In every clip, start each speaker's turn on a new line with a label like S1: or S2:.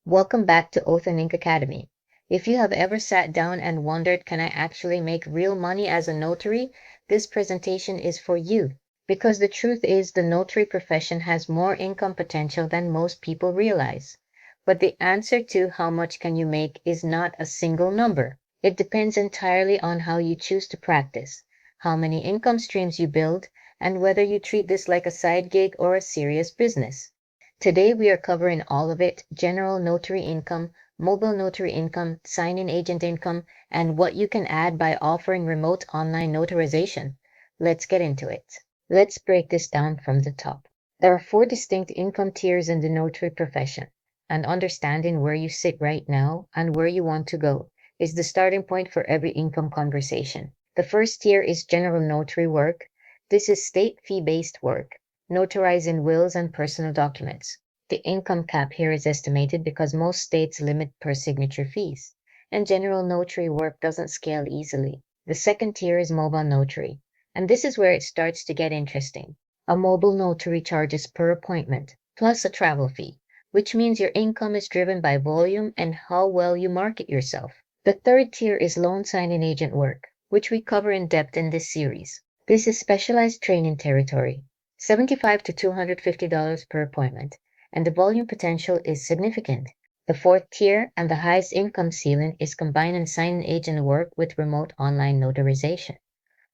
S1: Welcome back to Oath&Ink Academy. If you have ever sat down and wondered, can I actually make real money as a notary? This presentation is for you. Because the truth is, the notary profession has more income potential than most people realize. But the answer to how much can you make is not a single number. It depends entirely on how you choose to practice, how many income streams you build, and whether you treat this like a side gig or a serious business. Today we are covering all of it: general notary income, mobile notary income, sign-in agent income, and what you can add by offering remote online notarization. Let's get into it. Let's break this down from the top. There are four distinct income tiers in the notary profession, and understanding where you sit right now and where you want to go is the starting point for every income conversation. The first tier is general notary work. This is state fee-based work, notarizing wills and personal documents. The income cap here is estimated because most states limit per signature fees, and general notary work doesn't scale easily. The second tier is mobile notary, and this is where it starts to get interesting. A mobile notary charges per appointment, plus a travel fee, which means your income is driven by volume and how well you market yourself. The third tier is loan signing agent work, which we cover in depth in this series. This is specialized training territory, $75 to $250 per appointment, and the volume potential is significant. The fourth tier and the highest income ceiling is combining sign-in agent work with remote online notarization.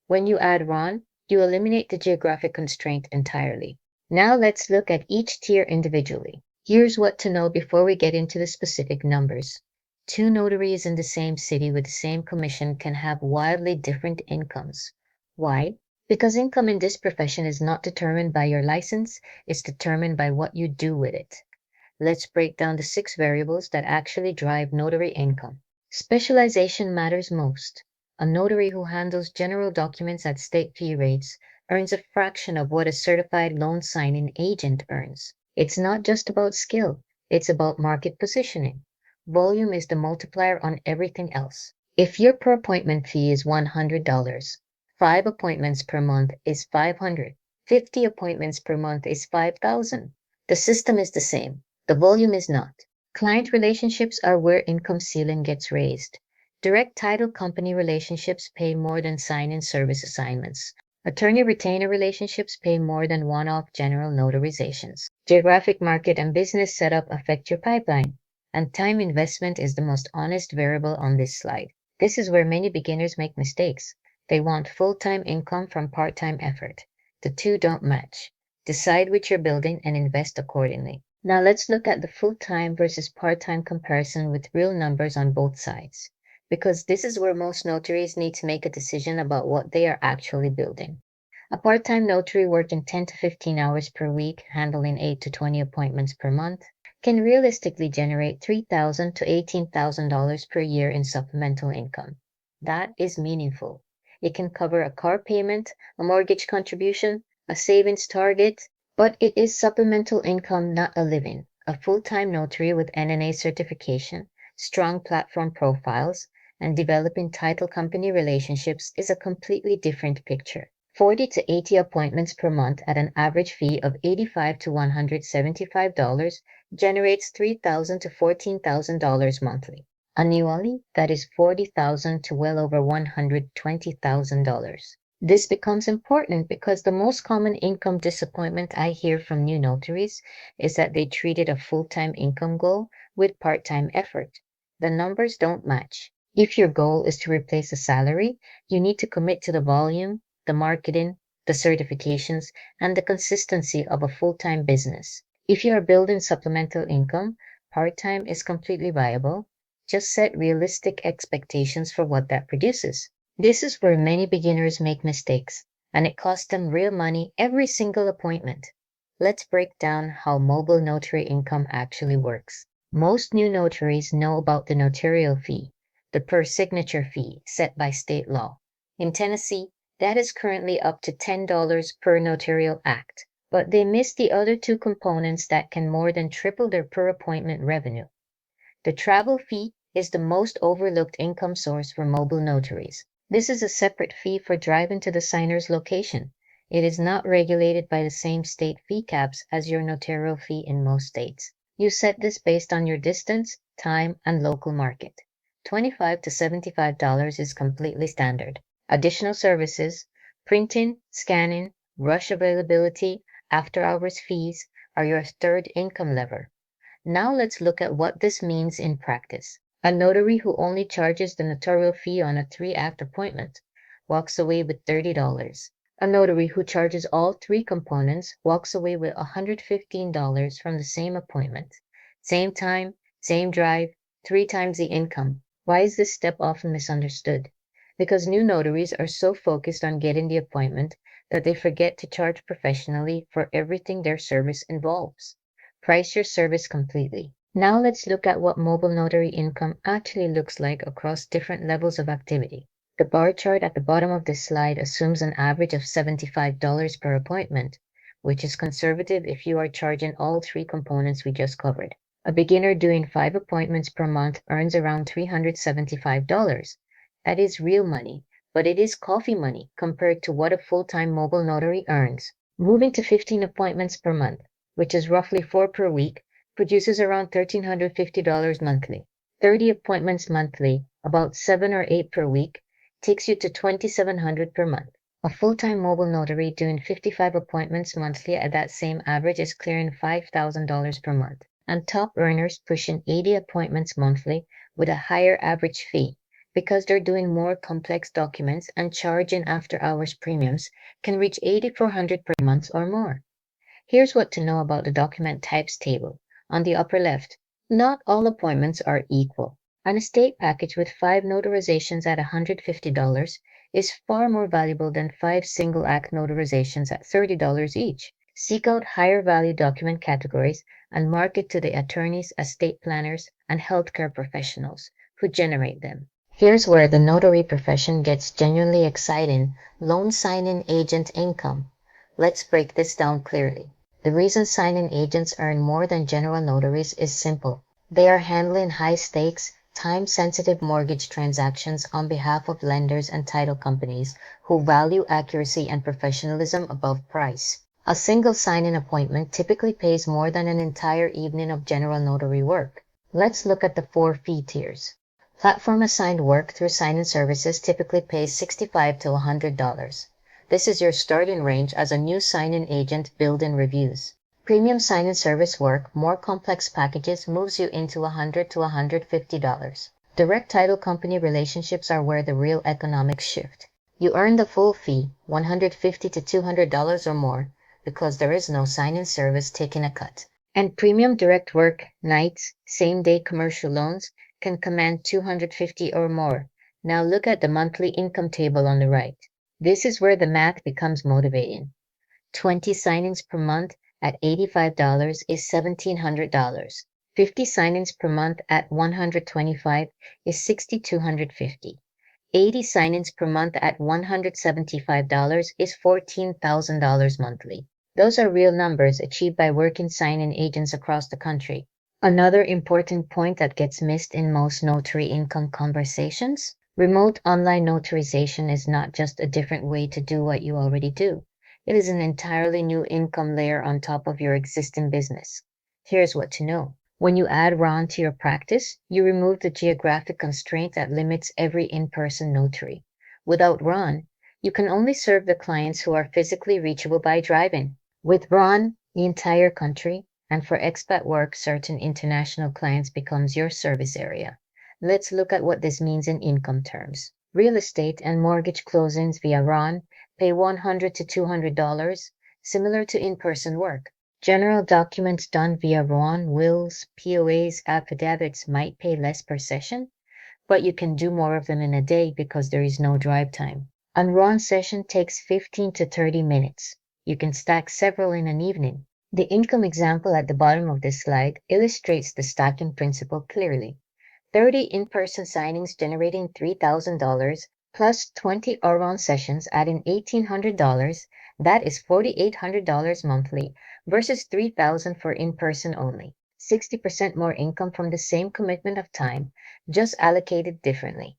S1: When you add RON, you eliminate the geographic constraint entirely. Now let's look at each tier individually. Here's what to know before we get into the specific numbers. Two notaries in the same city with the same commission can have wildly different incomes. Why? Because income in this profession is not determined by your license, it's determined by what you do with it. Let's break down the 6 variables that actually drive notary income. Specialization matters most. A notary who handles general documents at state fee rates earns a fraction of what a certified loan signing agent earns. It's not just about skill, it's about market positioning. Volume is the multiplier on everything else. If your per appointment fee is $100, 5 appointments per month is $500. 50 appointments per month is $5,000. The system is the same. The volume is not. Client relationships are where income ceiling gets raised. Direct title company relationships pay more than sign-in service assignments. Attorney retainer relationships pay more than one-off general notarizations. Geographic market and business setup affect your pipeline. And time investment is the most honest variable on this slide. This is where many beginners make mistakes. They want full-time income from part-time effort. The two don't match. Decide which you're building and invest accordingly. Now let's look at the full-time versus part-time comparison with real numbers on both sides, because this is where most notaries need to make a decision about what they are actually building. A part-time notary working 10 to 15 hours per week, handling 8 to 20 appointments per month, can realistically generate $3,000 to $18,000 per year in supplemental income. That is meaningful. It can cover a car payment, a mortgage contribution, a savings target, but it is supplemental income, not a living. A full-time notary with NNA certification, strong platform profiles, and developing title company relationships is a completely different picture. 40 to 80 appointments per month at an average fee of $85 to $175 generates $3,000 to $14,000 monthly. Annually, that is $40,000 to well over $120,000. This becomes important because the most common income disappointment I hear from new notaries is that they treated a full-time income goal with part-time effort. The numbers don't match. If your goal is to replace a salary, you need to commit to the volume, the marketing, the certifications, and the consistency of a full-time business. If you are building supplemental income, part-time is completely viable. Just set realistic expectations for what that produces. This is where many beginners make mistakes, and it costs them real money every single appointment. Let's break down how mobile notary income actually works. Most new notaries know about the notarial fee, the per signature fee set by state law. In Tennessee, that is currently up to $10 per notarial act, but they miss the other two components that can more than triple their per appointment revenue. The travel fee is the most overlooked income source for mobile notaries. This is a separate fee for driving to the signer's location. It is not regulated by the same state fee caps as your notarial fee in most states. You set this based on your distance, time, and local market. $25 to $75 is completely standard. Additional services, printing, scanning, rush availability, after-hours fees are your third income lever. Now let's look at what this means in practice. A notary who only charges the notarial fee on a 3-act appointment walks away with $30. A notary who charges all 3 components walks away with $115 from the same appointment. Same time, same drive, 3 times the income. Why is this step often misunderstood? Because new notaries are so focused on getting the appointment that they forget to charge professionally for everything their service involves. Price your service completely. Now let's look at what mobile notary income actually looks like across different levels of activity. The bar chart at the bottom of this slide assumes an average of $75 per appointment, which is conservative if you are charging all 3 components we just covered. A beginner doing 5 appointments per month earns around $375. That is real money, but it is coffee money compared to what a full-time mobile notary earns. Moving to 15 appointments per month, which is roughly 4 per week, produces around $1,350 monthly. 30 appointments monthly, about 7 or 8 per week, takes you to $2,700 per month. A full-time mobile notary doing 55 appointments monthly at that same average is clearing $5,000 per month. And top earners pushing 80 appointments monthly with a higher average fee because they're doing more complex documents and charging after-hours premiums can reach $8,400 per month or more. Here's what to know about the document types table. On the upper left, not all appointments are equal. An estate package with 5 notarizations at $150 is far more valuable than 5 single-act notarizations at $30 each. Seek out higher value document categories and market to the attorneys, estate planners, and healthcare professionals who generate them. Here's where the notary profession gets genuinely exciting: loan signing agent income. Let's break this down clearly. The reason signing agents earn more than general notaries is simple. They are handling high-stakes, time-sensitive mortgage transactions on behalf of lenders and title companies who value accuracy and professionalism above price. A single signing appointment typically pays more than an entire evening of general notary work. Let's look at the 4 fee tiers. Platform-assigned work through signing services typically pays $65 to $100. This is your starting range as a new sign-in agent build-in reviews. Premium sign-in service work, more complex packages, moves you into $100 to $150. Direct title company relationships are where the real economics shift. You earn the full fee, $150 to $200 or more, because there is no sign-in service taking a cut. And premium direct work, nights, same-day commercial loans can command $250 or more. Now look at the monthly income table on the right. This is where the math becomes motivating. 20 signings per month at $85 is $1,700. 50 signings per month at $125 is $6,250. 80 signings per month at $175 is $14,000 monthly. Those are real numbers achieved by working sign-in agents across the country. Another important point that gets missed in most notary income conversations: remote online notarization is not just a different way to do what you already do. It is an entirely new income layer on top of your existing business. Here's what to know. When you add RON to your practice, you remove the geographic constraint that limits every in-person notary. Without RON, you can only serve the clients who are physically reachable by driving. With RON, the entire country, and for expat work, certain international clients becomes your service area. Let's look at what this means in income terms. Real estate and mortgage closings via RON pay $100 to $200, similar to in-person work. General documents done via RON, wills, POAs, affidavits might pay less per session, but you can do more of them in a day because there is no drive time. A RON session takes 15 to 30 minutes. You can stack several in an evening. The income example at the bottom of this slide illustrates the stacking principle clearly. 30 in-person signings generating $3,000 plus 20 RON sessions adding $1,800, that is $4,800 monthly versus $3,000 for in-person only. 60% more income from the same commitment of time, just allocated differently.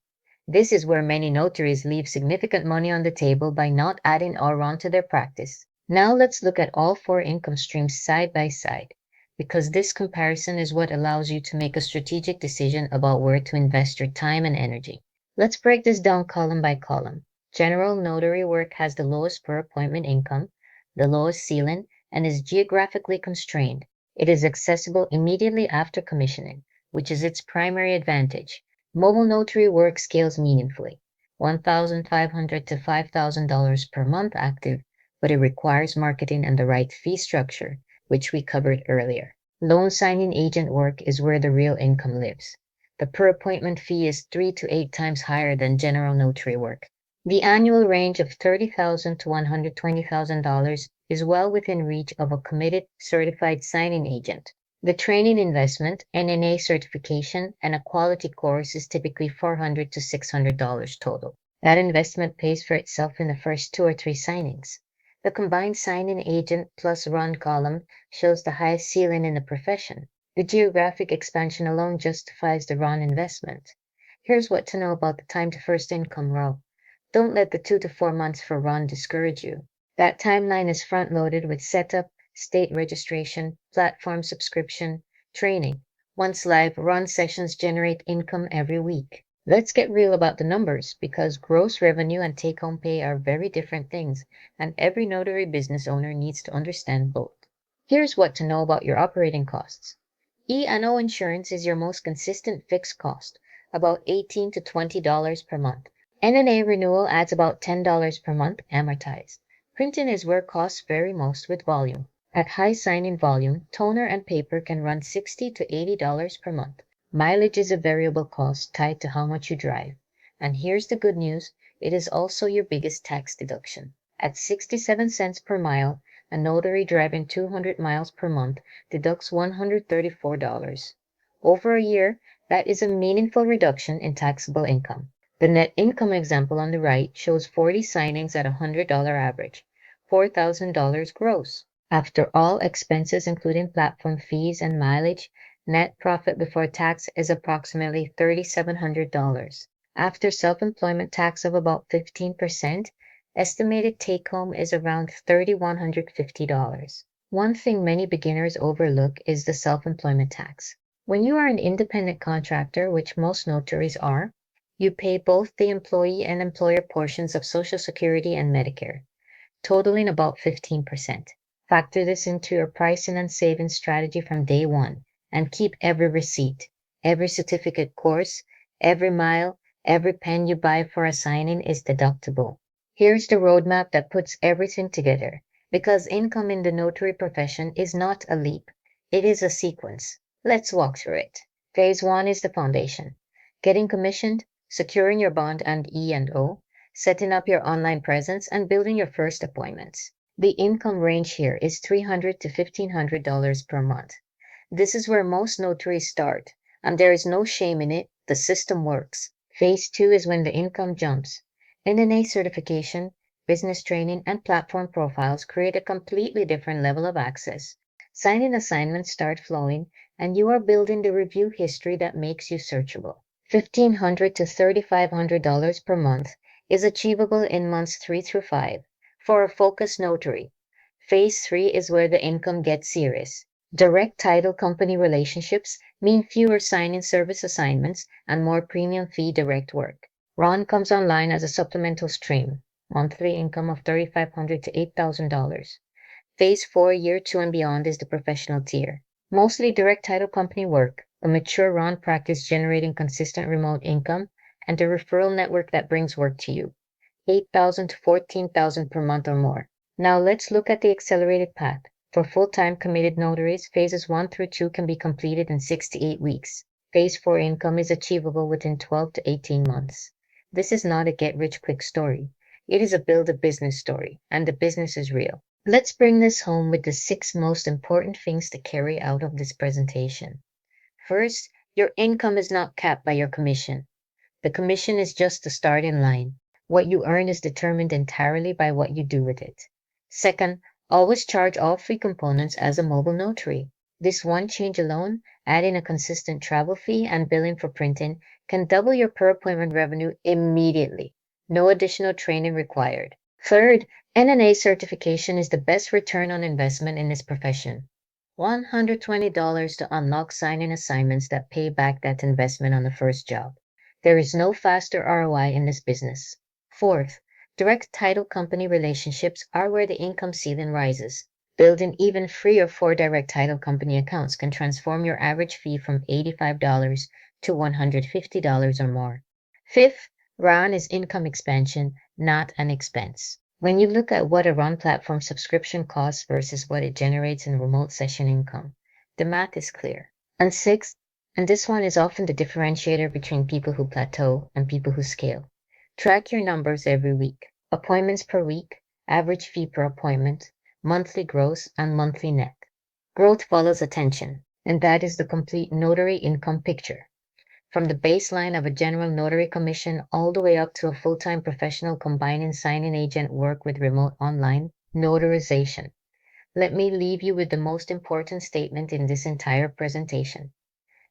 S1: This is where many notaries leave significant money on the table by not adding RON to their practice. Now let's look at all 4 income streams side by side. because this comparison is what allows you to make a strategic decision about where to invest your time and energy. Let's break this down column by column. General Notary Work has the lowest per appointment income, the lowest ceiling, and is geographically constrained. It is accessible immediately after commissioning, which is its primary advantage. Mobile Notary Work scales meaningfully, $1,500 to $5,000 per month active, but it requires marketing and the right fee structure, which we covered earlier. Loan signing agent work is where the real income lives. The per appointment fee is 3 to 8 times higher than general notary work. The annual range of $30,000 to $120,000 is well within reach of a committed, certified signing agent. The training investment, NNA certification, and a quality course is typically $400 to $600 total. That investment pays for itself in the first 2 or 3 signings. The combined signing agent plus run column shows the highest ceiling in the profession. The geographic expansion alone justifies the run investment. Here's what to know about the time to first income row. Don't let the 2 to 4 months for run discourage you. That timeline is front loaded with setup, state registration, platform subscription, training. Once live, run sessions generate income every week. Let's get real about the numbers because gross revenue and take-home pay are very different things, and every notary business owner needs to understand both. Here's what to know about your operating costs. E&O insurance is your most consistent fixed cost, about $18 to $20 per month. NNA renewal adds about $10 per month amortized. Printing is where costs vary most with volume. At high signing volume, toner and paper can run $60 to $80 per month. Mileage is a variable cost tied to how much you drive. And here's the good news, it is also your biggest tax deduction. At 67 cents per mile, a notary driving 200 miles per month deducts $134. Over a year, that is a meaningful reduction in taxable income. The net income example on the right shows 40 signings at a $100 average, $4,000 gross. After all expenses including platform fees and mileage, net profit before tax is approximately $3,700. After self-employment tax of about 15%, estimated take-home is around $3,150. One thing many beginners overlook is the self-employment tax. When you are an independent contractor, which most notaries are, you pay both the employee and employer portions of Social Security and Medicare, totaling about 15%. Factor this into your pricing and savings strategy from day one, and keep every receipt, every certificate course, every mile, every pen you buy for a signing is deductible. Here's the roadmap that puts everything together, because income in the notary profession is not a leap, it is a sequence. Let's walk through it. Phase 1 is the foundation. Getting commissioned, securing your bond and E&O, setting up your online presence, and building your first appointments. The income range here is $300 to $1,500 per month. This is where most notaries start, and there is no shame in it, the system works. Phase 2 is when the income jumps. NNA certification, business training, and platform profiles create a completely different level of access. Signing assignments start flowing, and you are building the review history that makes you searchable. $1,500 to $3,500 per month is achievable in months 3 through 5 for a focused notary. Phase 3 is where the income gets serious. Direct title company relationships mean fewer signing service assignments and more premium fee direct work. Ron comes online as a supplemental stream, monthly income of $3,500 to $8,000. Phase 4, year 2 and beyond is the professional tier. Mostly direct title company work, a mature Ron practice generating consistent remote income, and a referral network that brings work to you. $8,000 to $14,000 per month or more. Now let's look at the accelerated path. For full-time committed notaries, phases 1 through 2 can be completed in 6 to 8 weeks. Phase 4 income is achievable within 12 to 18 months. This is not a get-rich-quick story. It is a build-a-business story, and the business is real. Let's bring this home with the 6 most important things to carry out of this presentation. First, your income is not capped by your commission. The commission is just the starting line. What you earn is determined entirely by what you do with it. Second, always charge all 3 components as a mobile notary. This one change alone, adding a consistent travel fee and billing for printing, can double your per appointment revenue immediately. No additional training required. Third, NNA certification is the best return on investment in this profession. $120 to unlock sign-in assignments that pay back that investment on the first job. There is no faster ROI in this business. Fourth, direct title company relationships are where the income ceiling rises. Building even 3 or 4 direct title company accounts can transform your average fee from $85 to $150 or more. Fifth, RON is income expansion, not an expense. When you look at what a RON platform subscription costs versus what it generates in remote session income, the math is clear. And sixth, and this one is often the differentiator between people who plateau and people who scale. Track your numbers every week. Appointments per week, average fee per appointment, monthly gross, and monthly net. Growth follows attention, and that is the complete notary income picture. From the baseline of a general notary commission all the way up to a full-time professional combining signing agent work with remote online notarization. Let me leave you with the most important statement in this entire presentation.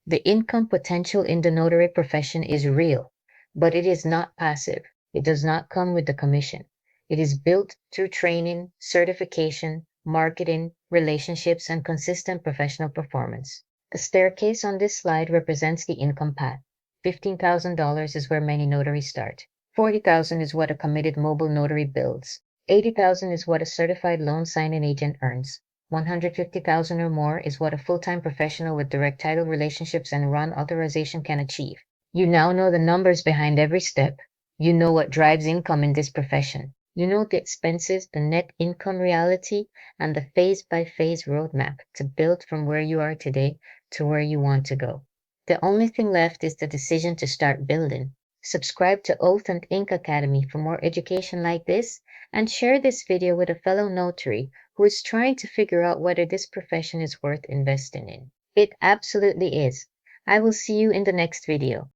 S1: The income potential in the notary profession is real, but it is not passive. It does not come with the commission. It is built through training, certification, marketing, relationships, and consistent professional performance. The staircase on this slide represents the income path. $15,000 is where many notaries start. $40,000 is what a committed mobile notary builds. $80,000 is what a certified loan signing agent earns. $150,000 or more is what a full-time professional with direct title relationships and RON authorization can achieve. You now know the numbers behind every step. You know what drives income in this profession. You know the expenses, the net income reality, and the phase-by-phase roadmap to build from where you are today to where you want to go. The only thing left is the decision to start building. Subscribe to Oath&Ink Academy for more education like this, and share this video with a fellow notary who is trying to figure out whether this profession is worth investing in. It absolutely is. I will see you in the next video.